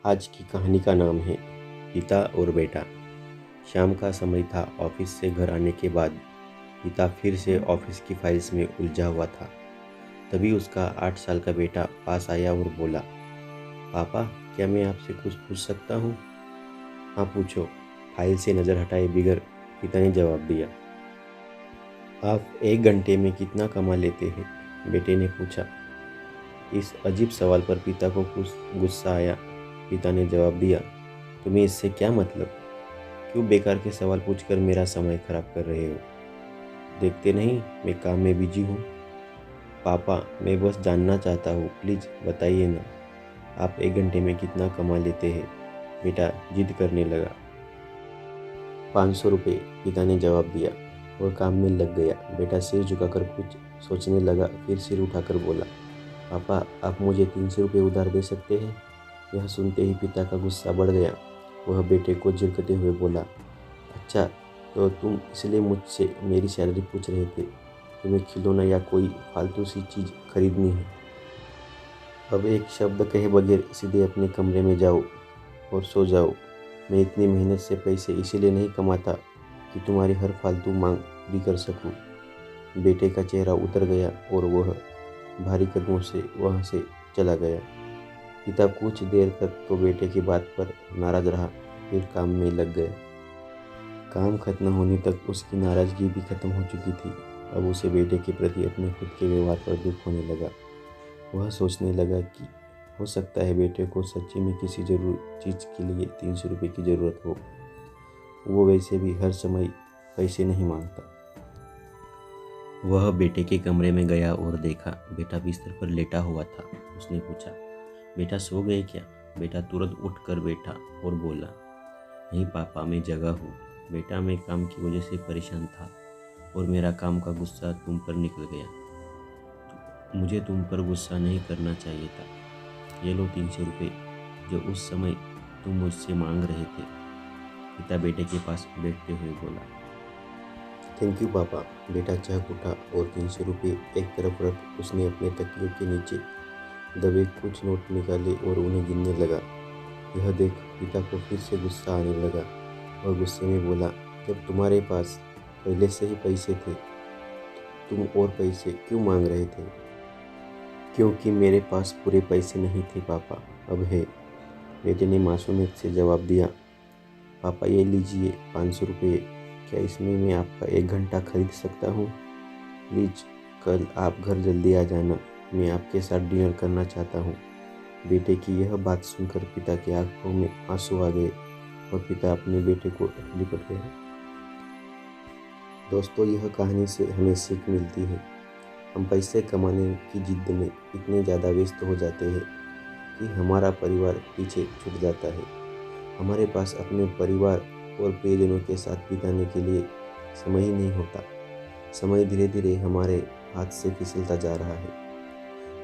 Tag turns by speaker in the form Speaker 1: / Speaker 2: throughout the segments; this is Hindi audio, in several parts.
Speaker 1: आज की कहानी का नाम है पिता और बेटा। शाम का समय था। ऑफिस से घर आने के बाद पिता फिर से ऑफिस की फाइल्स में उलझा हुआ था। तभी उसका 8 साल का बेटा पास आया और बोला, पापा, क्या मैं आपसे कुछ पूछ सकता हूँ? हाँ, पूछो। फाइल से नज़र हटाए बिगर पिता ने जवाब दिया। आप 1 घंटे में कितना कमा लेते हैं? बेटे ने पूछा। इस अजीब सवाल पर पिता को कुछ गुस्सा आया। पिता ने जवाब दिया, तुम्हें इससे क्या मतलब? क्यों बेकार के सवाल पूछकर मेरा समय खराब कर रहे हो? देखते नहीं मैं काम में बिजी हूँ। पापा, मैं बस जानना चाहता हूँ, प्लीज़ बताइए ना। आप 1 घंटे में कितना कमा लेते हैं? बेटा जिद करने लगा। 500 रुपये, पिता ने जवाब दिया और काम में लग गया। बेटा सिर झुकाकर कुछ सोचने लगा, फिर सिर उठाकर बोला, पापा, आप मुझे 300 रुपये उधार दे सकते हैं? यह सुनते ही पिता का गुस्सा बढ़ गया। वह बेटे को झिड़कते हुए बोला, अच्छा, तो तुम इसलिए मुझसे मेरी सैलरी पूछ रहे थे? तुम्हें खिलौना या कोई फालतू सी चीज़ खरीदनी है? अब एक शब्द कहे बगैर सीधे अपने कमरे में जाओ और सो जाओ। मैं इतनी मेहनत से पैसे इसीलिए नहीं कमाता कि तुम्हारी हर फालतू मांग पूरी कर सकूं। बेटे का चेहरा उतर गया और वह भारी कदमों से वहाँ से चला गया। पिता कुछ देर तक तो बेटे की बात पर नाराज रहा, फिर काम में लग गया। काम खत्म होने तक उसकी नाराज़गी भी खत्म हो चुकी थी। अब उसे बेटे के प्रति अपने खुद के व्यवहार पर दुख होने लगा। वह सोचने लगा कि हो सकता है बेटे को सच्ची में किसी जरूर चीज़ के लिए 300 रुपये की ज़रूरत हो। वो वैसे भी हर समय पैसे नहीं मांगता। वह बेटे के कमरे में गया और देखा बेटा बिस्तर पर लेटा हुआ था। उसने पूछा, बेटा सो गए क्या? बेटा तुरंत उठकर बैठा और बोला, नहीं पापा, मैं जगा हूँ। बेटा, मैं काम की वजह से परेशान था और मेरा काम का गुस्सा तुम पर निकल गया। मुझे तुम पर गुस्सा नहीं करना चाहिए था। ये लो 300 रुपये जो उस समय तुम मुझसे मांग रहे थे। पिता बेटे के पास बैठते हुए बोला। थैंक यू पापा। बेटा चहक उठा और 300 रुपये एक तरफ रख उसने अपने तकियों के नीचे दबे कुछ नोट निकाले और उन्हें गिनने लगा। यह देख पिता को फिर से गुस्सा आने लगा और गुस्से में बोला, जब तुम्हारे पास पहले से ही पैसे थे तुम और पैसे क्यों मांग रहे थे? क्योंकि मेरे पास पूरे पैसे नहीं थे पापा, अब है। बेटे ने मासूमियत से जवाब दिया। पापा, ये लीजिए 500 रुपये। क्या इसमें मैं आपका 1 घंटा खरीद सकता हूँ? प्लीज़ कल आप घर जल्दी आ जाना, मैं आपके साथ डिनर करना चाहता हूँ। बेटे की यह बात सुनकर पिता की आंखों में आंसू आ गए और पिता अपने बेटे को लिपट गए। दोस्तों, यह कहानी से हमें सीख मिलती है। हम पैसे कमाने की जिद में इतने ज़्यादा व्यस्त हो जाते हैं कि हमारा परिवार पीछे छूट जाता है। हमारे पास अपने परिवार और प्रियजनों के साथ बिताने के लिए समय ही नहीं होता। समय धीरे धीरे हमारे हाथ से फिसलता जा रहा है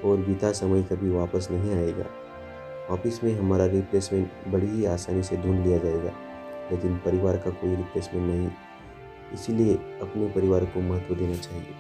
Speaker 1: और बीता समय कभी वापस नहीं आएगा। ऑफिस में हमारा रिप्लेसमेंट बड़ी ही आसानी से ढूंढ लिया जाएगा, लेकिन परिवार का कोई रिप्लेसमेंट नहीं। इसीलिए अपने परिवार को महत्व देना चाहिए।